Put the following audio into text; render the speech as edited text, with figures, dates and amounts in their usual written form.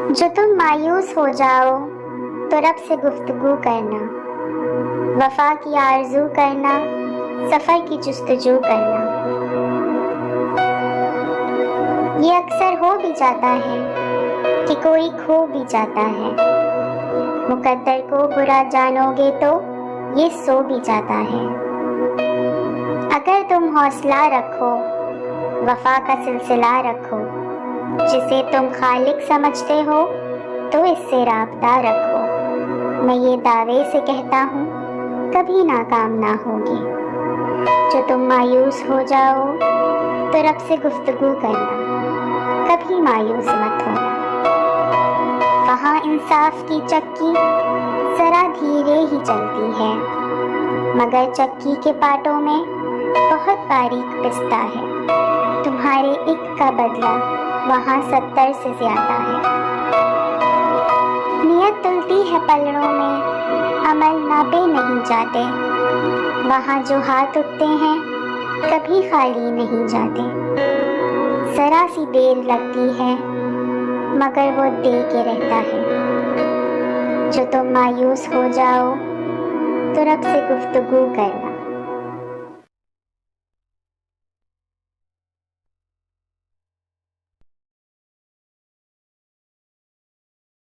جو تم مایوس ہو جاؤ تو رب سے گفتگو کرنا، وفا کی آرزو کرنا، سفر کی جستجو کرنا۔ یہ اکثر ہو بھی جاتا ہے کہ کوئی کھو بھی جاتا ہے، مقدر کو برا جانو گے تو یہ سو بھی جاتا ہے۔ اگر تم حوصلہ رکھو، وفا کا سلسلہ رکھو، جسے تم خالق سمجھتے ہو تو اس سے رابطہ رکھو۔ میں یہ دعوے سے کہتا ہوں کبھی ناکام نہ ہوگی۔ جو تم مایوس ہو جاؤ تو رب سے گفتگو کرنا، کبھی مایوس مت ہونا۔ وہاں انصاف کی چکی ذرا دھیرے ہی چلتی ہے، مگر چکی کے پارٹوں میں بہت باریک پستہ ہے۔ تمہارے ایک کا بدلہ وہاں 70 سے زیادہ ہے۔ نیت تلتی ہے پلڑوں میں، عمل ناپے نہیں جاتے۔ وہاں جو ہاتھ اٹھتے ہیں کبھی خالی نہیں جاتے۔ ذرا سی دیر لگتی ہے مگر وہ دے کے رہتا ہے۔ جو تم مایوس ہو جاؤ تو رب سے گفتگو کرنا،